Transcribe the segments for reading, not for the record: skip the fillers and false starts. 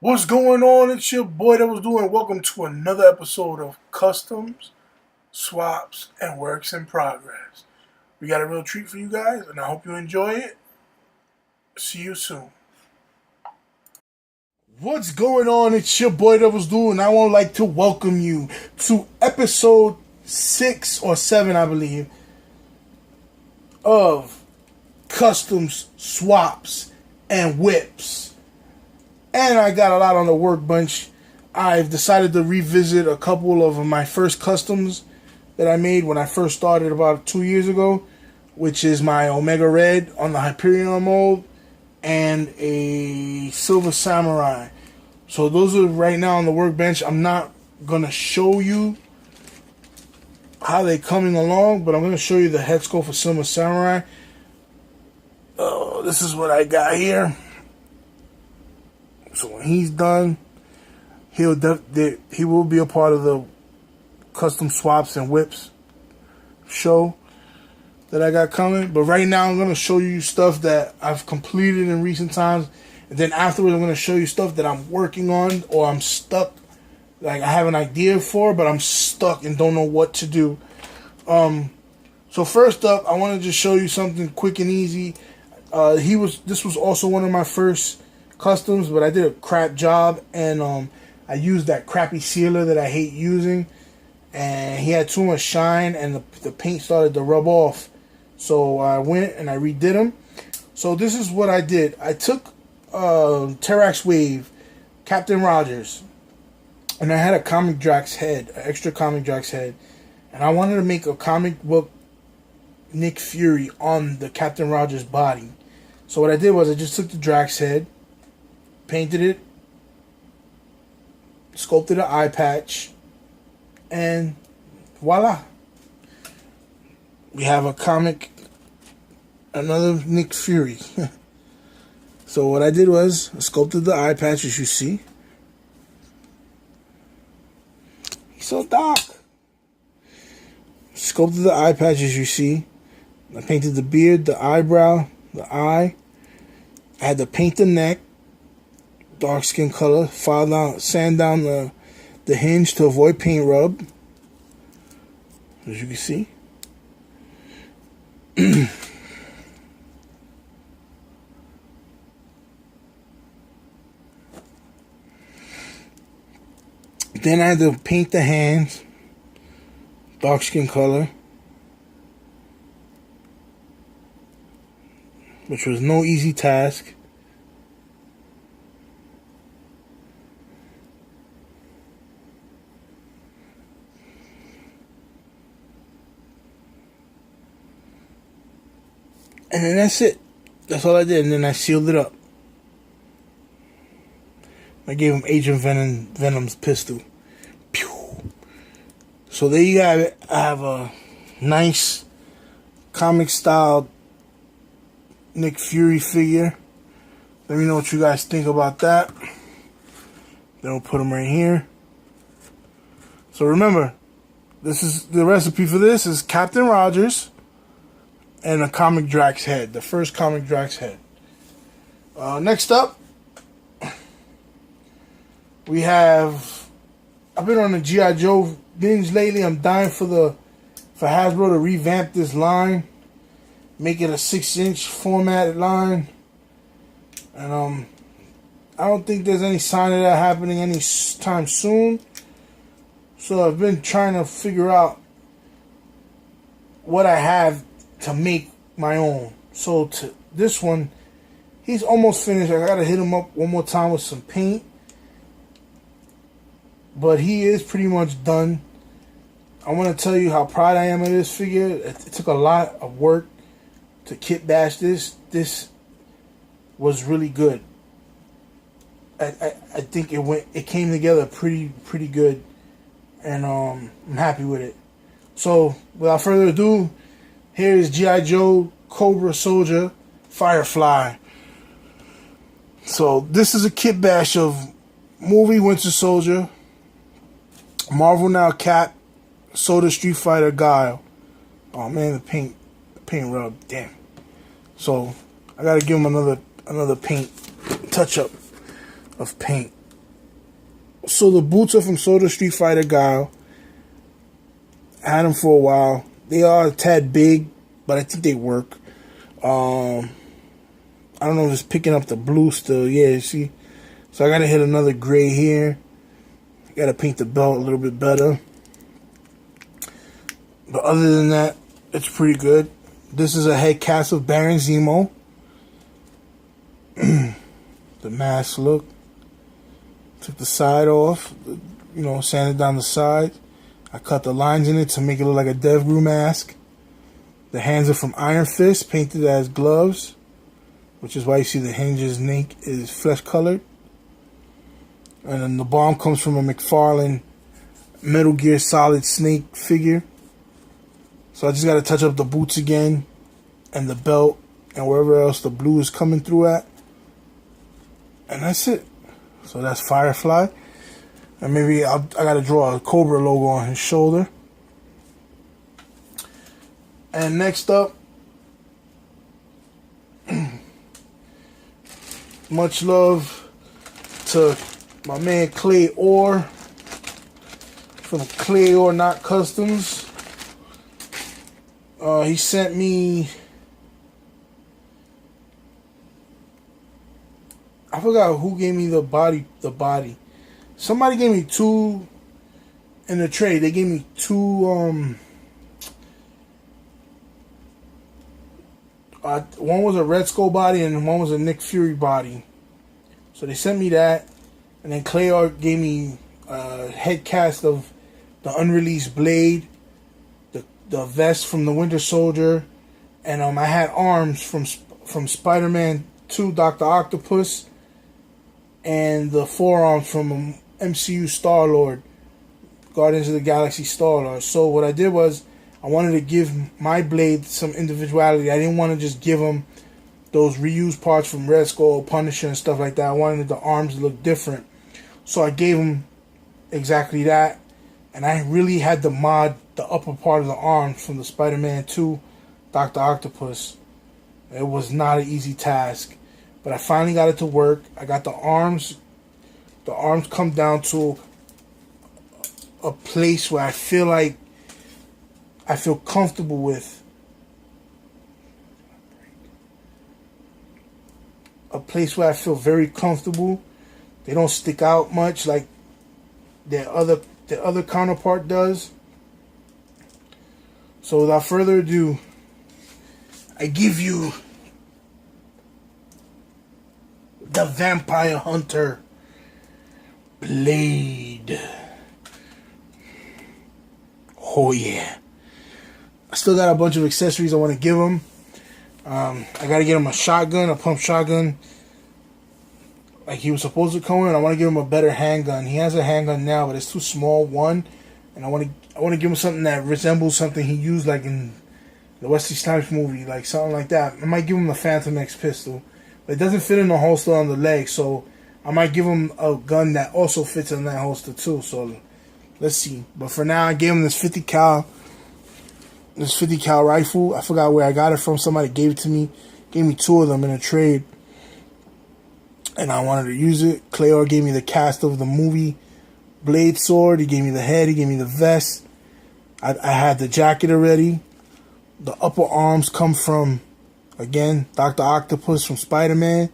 What's going on? It's your boy that was doing. Welcome to another episode of Customs, Swaps, and Works in Progress. We got a real treat for you guys, and I hope you enjoy it. See you soon. What's going on? It's your boy that was doing. I would like to welcome you to episode 6 or 7, I believe, of Customs, Swaps, and WIPS. And I got a lot on the workbench. I've decided to revisit a couple of my first customs that I made when I first started about 2 years ago, which is my Omega Red on the Hyperion mold and a Silver Samurai. So those are right now on the workbench. I'm not going to show you how they're coming along, but I'm going to show you the head sculpt for Silver Samurai. This is what I got here. So when he's done, he will be a part of the custom swaps and whips show that I got coming. But right now I'm going to show you stuff that I've completed in recent times. And then afterwards I'm going to show you stuff that I'm working on or I'm stuck. Like I have an idea for, but I'm stuck and don't know what to do. So first up, I want to just show you something quick and easy. This was also one of my first customs, but I did a crap job, and I used that crappy sealer that I hate using, and he had too much shine, and the paint started to rub off. So I went and I redid him. So this is what I did. I took Terrax Wave, Captain Rogers, and I had a Comic Drax head, an extra Comic Drax head, and I wanted to make a comic book Nick Fury on the Captain Rogers body. So what I did was I just took the Drax head, painted it, sculpted an eye patch, and voila. We have a comic, another Nick Fury. So what I did was I sculpted the eye patch, as you see. He's so dark. Sculpted the eye patch, as you see. I painted the beard, the eyebrow, the eye. I had to paint the neck, dark skin color, sand down the hinge to avoid paint rub, as you can see. Then I had to paint the hands, dark skin color, which was no easy task. And then that's it. That's all I did. And then I sealed it up. I gave him Agent Venom's pistol. Pew. So there you have it. I have a nice comic style Nick Fury figure. Let me know what you guys think about that. Then we'll put him right here. So remember, this is the recipe for this is Captain Rogers and a Comic Drax head, the first Comic Drax head. Next up, we have. I've been on the G.I. Joe binge lately. I'm dying for Hasbro to revamp this line, make it a 6-inch formatted line, and I don't think there's any sign of that happening anytime soon. So I've been trying to figure out what I have to make my own. So to this one, he's almost finished. I gotta hit him up one more time with some paint, but he is pretty much done. I want to tell you how proud I am of this figure. It took a lot of work to kit bash this. This was really good. I think it came together pretty good, and I'm happy with it. So without further ado, here is G.I. Joe Cobra Soldier Firefly. So this is a kit bash of movie Winter Soldier, Marvel Now Cap, Soda Street Fighter Guile. Oh man, the paint rub, damn. So I gotta give him another paint touch up of paint. So the boots are from Soda Street Fighter Guile. I had them for a while. They are a tad big, but I think they work. I don't know if it's picking up the blue still. Yeah, see? So I gotta hit another gray here. Gotta paint the belt a little bit better. But other than that, it's pretty good. This is a head cast of Baron Zemo. The mask look. Took the side off. You know, sanded down the side. I cut the lines in it to make it look like a DevGru mask. The hands are from Iron Fist, painted as gloves. Which is why you see the hinges snake is flesh colored. And then the bomb comes from a McFarlane Metal Gear Solid Snake figure. So I just got to touch up the boots again. And the belt. And wherever else the blue is coming through at. And that's it. So that's Firefly. And maybe I got to draw a Cobra logo on his shoulder. And next up, much love to my man Clay Orr from Clay Orr Not Customs. He sent me, I forgot who gave me the body. Somebody gave me two in the trade. They gave me two one was a Red Skull body and one was a Nick Fury body. So they sent me that, and then Clay Art gave me a head cast of the unreleased Blade, the vest from the Winter Soldier, and I had arms from Spider-Man 2 Dr. Octopus, and the forearms from MCU Star-Lord, Guardians of the Galaxy Star-Lord. So what I did was, I wanted to give my Blade some individuality. I didn't want to just give him those reused parts from Red Skull, Punisher, and stuff like that. I wanted the arms to look different. So I gave him exactly that. And I really had to mod the upper part of the arms from the Spider-Man 2 Dr. Octopus. It was not an easy task. But I finally got it to work. I got the arms. The arms come down to a place where I feel like I feel comfortable with. A place where I feel very comfortable. They don't stick out much like their other counterpart does. So without further ado, I give you the Vampire Hunter Blade. Oh yeah. I still got a bunch of accessories I want to give him. I got to get him a shotgun, a pump shotgun, like he was supposed to come in. I want to give him a better handgun. He has a handgun now, but it's too small, one. And I want to give him something that resembles something he used, like in the Wesley Snipes movie, like something like that. I might give him the Phantom X pistol, but it doesn't fit in the holster on the leg, so I might give him a gun that also fits in that holster too. So let's see. But for now, I gave him this 50 cal. This 50 cal rifle. I forgot where I got it from. Somebody gave it to me. Gave me two of them in a trade. And I wanted to use it. Clayor gave me the cast of the movie Blade sword. He gave me the head. He gave me the vest. I had the jacket already. The upper arms come from, again, Dr. Octopus from Spider-Man.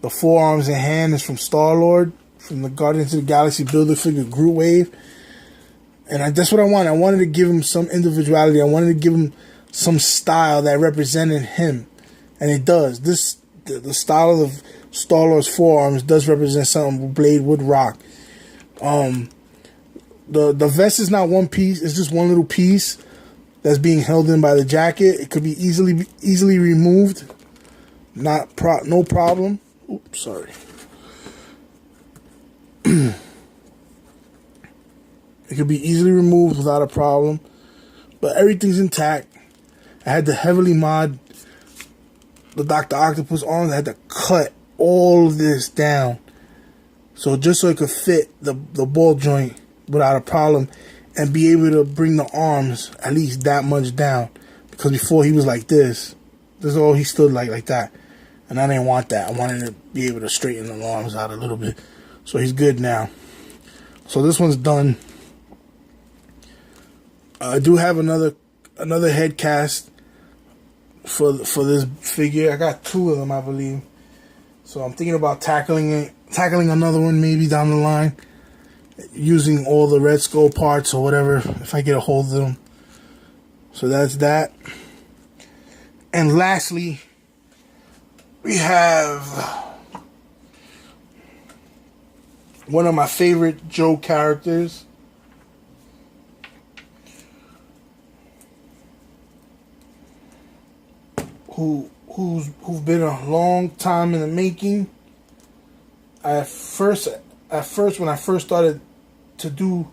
The forearms and hand is from Star-Lord. From the Guardians of the Galaxy Build-A-Figure Groot Wave. And that's what I wanted. I wanted to give him some individuality. I wanted to give him some style that represented him. And it does. The style of Star-Lord's forearms does represent something Blade would rock. The vest is not one piece. It's just one little piece that's being held in by the jacket. It could be easily removed. No problem. Oops, sorry. It could be easily removed without a problem. But everything's intact. I had to heavily mod the Dr. Octopus arms. I had to cut all of this down. So just so it could fit the ball joint without a problem. And be able to bring the arms at least that much down. Because before he was like this. This is all he stood like that. And I didn't want that. I wanted to be able to straighten the arms out a little bit. So he's good now. So this one's done. I do have another head cast for this figure. I got 2 of them, I believe. So I'm thinking about tackling another one maybe down the line, using all the Red Skull parts or whatever if I get a hold of them. So that's that. And lastly, we have one of my favorite Joe characters. Who've been a long time in the making. At first when I first started to do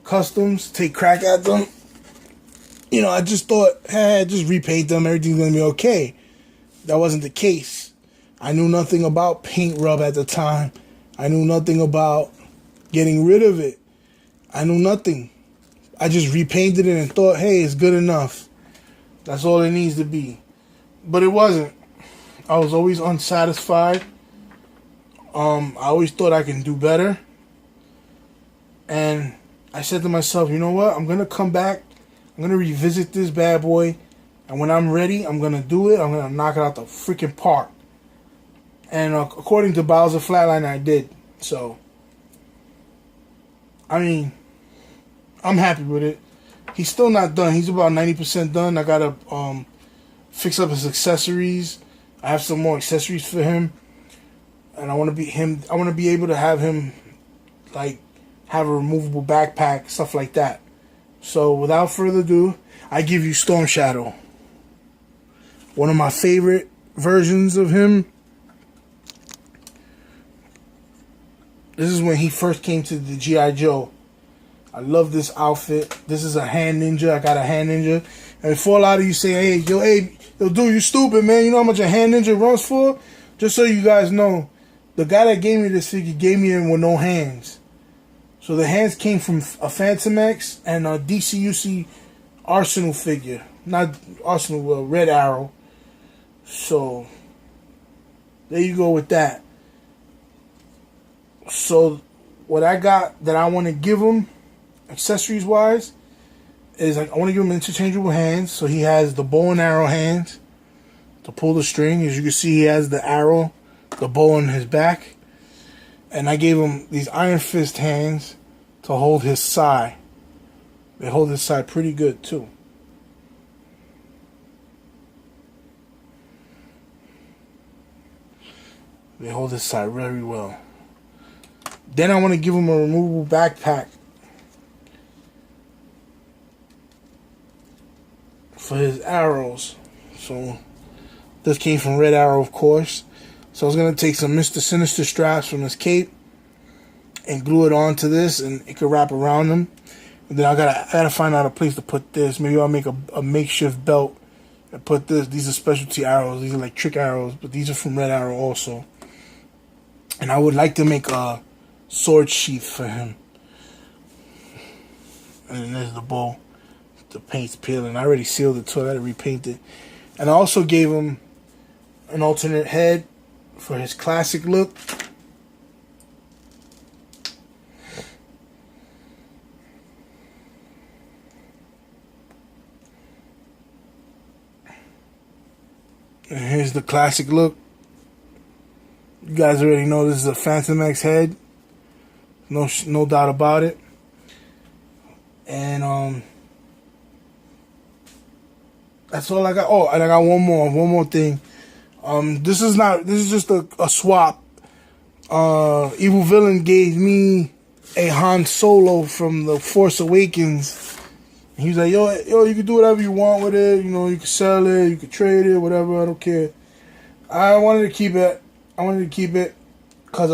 customs, take crack at them, you know, I just thought, hey, just repaint them, everything's gonna be okay. That wasn't the case. I knew nothing about paint rub at the time. I knew nothing about getting rid of it. I knew nothing. I just repainted it and thought, hey, it's good enough. That's all it needs to be. But it wasn't. I was always unsatisfied. I always thought I can do better. And I said to myself, you know what? I'm going to come back. I'm going to revisit this bad boy. And when I'm ready, I'm going to do it. I'm going to knock it out the freaking park. And according to Bowser Flatline, I did. So, I mean, I'm happy with it. He's still not done. He's about 90% done. I got to fix up his accessories. I have some more accessories for him. And I want to be able to have him, like, have a removable backpack, stuff like that. So, without further ado, I give you Storm Shadow. One of my favorite versions of him. This is when he first came to the G.I. Joe. I love this outfit. This is a hand ninja. I got a hand ninja. And before a lot of you say, hey, dude, you stupid, man. You know how much a hand ninja runs for? Just so you guys know, the guy that gave me this figure gave me it with no hands. So the hands came from a Phantom X and a DCUC Arsenal figure. Not Arsenal, Red Arrow. So, there you go with that. So, what I got that I want to give him, accessories-wise, is I want to give him interchangeable hands. So, he has the bow and arrow hands to pull the string. As you can see, he has the arrow, the bow on his back. And I gave him these Iron Fist hands to hold his sai. They hold his sai pretty good, too. They hold his sai very well. Then I want to give him a removable backpack for his arrows. So this came from Red Arrow, of course. So I was going to take some Mr. Sinister straps from his cape and glue it onto this, and it could wrap around him. And then I gotta find out a place to put this. Maybe I'll make a makeshift belt and put this. These are specialty arrows. These are like trick arrows, but these are from Red Arrow also. And I would like to make a sword sheath for him. And then there's the bow. The paint's peeling. I already sealed it, so I gotta repaint it. And I also gave him an alternate head for his classic look. And here's the classic look. You guys already know this is a Phantom X head. No doubt about it. And that's all I got. Oh, and I got one more thing. This is just a swap. Evil Villain gave me a Han Solo from the Force Awakens. He was like, yo, you can do whatever you want with it. You know, you can sell it, you can trade it, whatever. I don't care. I wanted to keep it. Because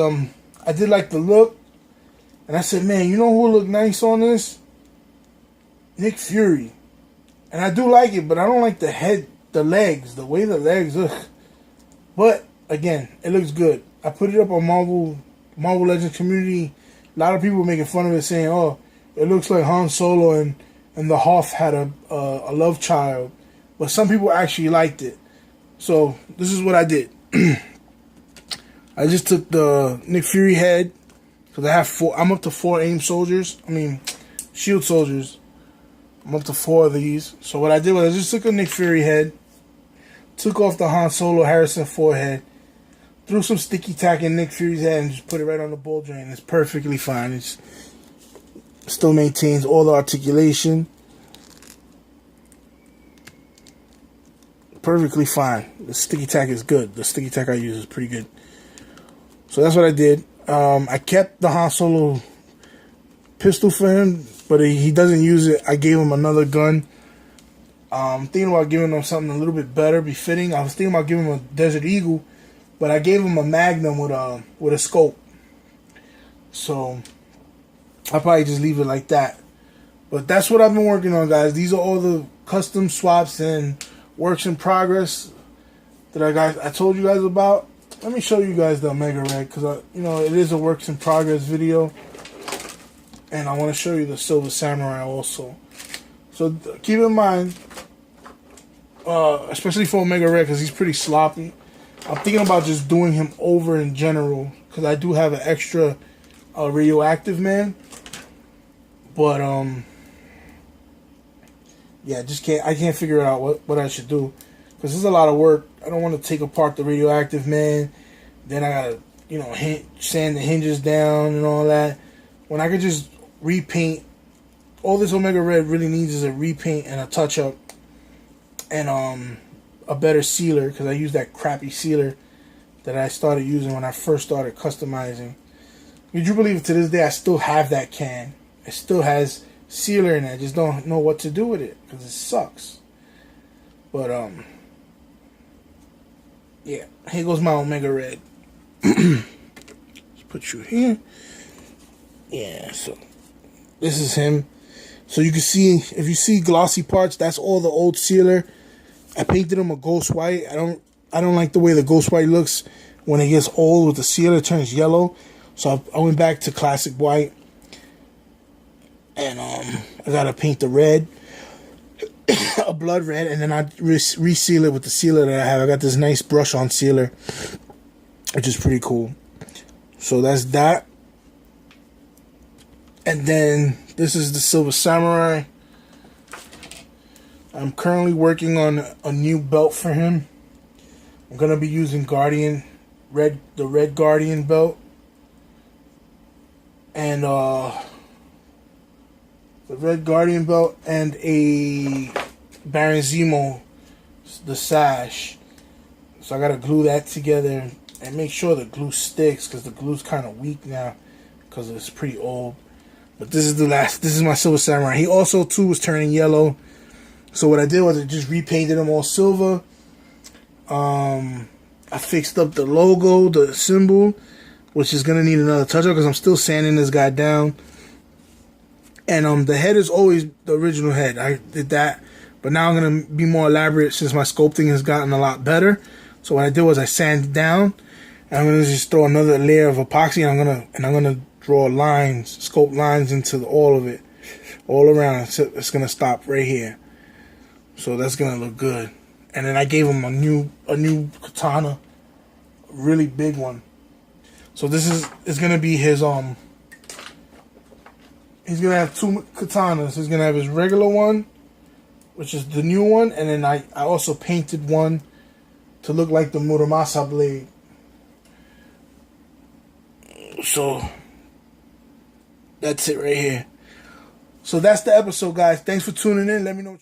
I did like the look. And I said, man, you know who would look nice on this? Nick Fury. And I do like it, but I don't like the head, the legs, the way the legs look. But, again, it looks good. I put it up on Marvel Legends community. A lot of people were making fun of it, saying, oh, it looks like Han Solo and the Hoth had a love child. But some people actually liked it. So, this is what I did. I just took the Nick Fury head Because I have 4. I'm up to 4 aim soldiers. I mean, shield soldiers. I'm up to 4 of these. So what I did was I just took a Nick Fury head, took off the Han Solo Harrison Ford head, threw some sticky tack in Nick Fury's head, and just put it right on the ball drain. It's perfectly fine. It still maintains all the articulation. Perfectly fine. The sticky tack is good. The sticky tack I use is pretty good. So that's what I did. I kept the Han Solo pistol for him, but he doesn't use it. I gave him another gun. I'm thinking about giving him something a little bit better, befitting. I was thinking about giving him a Desert Eagle, but I gave him a Magnum with a scope. So I'll probably just leave it like that. But that's what I've been working on, guys. These are all the custom swaps and works in progress that I told you guys about. Let me show you guys the Omega Red, because it is a works in progress video, and I want to show you the Silver Samurai also. So keep in mind, especially for Omega Red, because he's pretty sloppy. I'm thinking about just doing him over in general, because I do have an extra radioactive man, but yeah, I can't figure out what I should do, because this is a lot of work. I don't want to take apart the radioactive man. Then I gotta, sand the hinges down and all that. When I could just repaint, all this Omega Red really needs is a repaint and a touch up, and a better sealer, because I use that crappy sealer that I started using when I first started customizing. Would you believe it? To this day, I still have that can. It still has sealer in it. I just don't know what to do with it, because it sucks. But yeah, here goes my Omega Red. Let's put you here. Yeah, so this is him. So you can see, if you see glossy parts, that's all the old sealer. I painted him a ghost white. I don't like the way the ghost white looks when it gets old with the sealer. It turns yellow. So I went back to classic white, and I gotta paint the red. A blood red, and then I reseal it with the sealer that I have. I got this nice brush on sealer, which is pretty cool. So that's that. And then this is the Silver Samurai. I'm currently working on a new belt for him. I'm gonna be using the red Guardian belt, and the red Guardian belt, and a Baron Zemo, the sash. So I gotta glue that together and make sure the glue sticks, because the glue's kind of weak now because it's pretty old. But this is my Silver Samurai. He also too was turning yellow. So what I did was I just repainted him all silver. I fixed up the logo, the symbol, which is gonna need another touch up because I'm still sanding this guy down. And the head is always the original head. I did that, but now I'm gonna be more elaborate since my sculpting has gotten a lot better. So what I did was I sanded down, and I'm gonna just throw another layer of epoxy, and I'm gonna draw lines, sculpt lines into all of it, all around. So it's gonna stop right here. So that's gonna look good. And then I gave him a new katana, a really big one. So this is gonna be his He's gonna have 2 katanas. He's gonna have his regular one, which is the new one, and then I also painted one to look like the Muramasa blade. So that's it right here. So that's the episode, guys. Thanks for tuning in. Let me know what you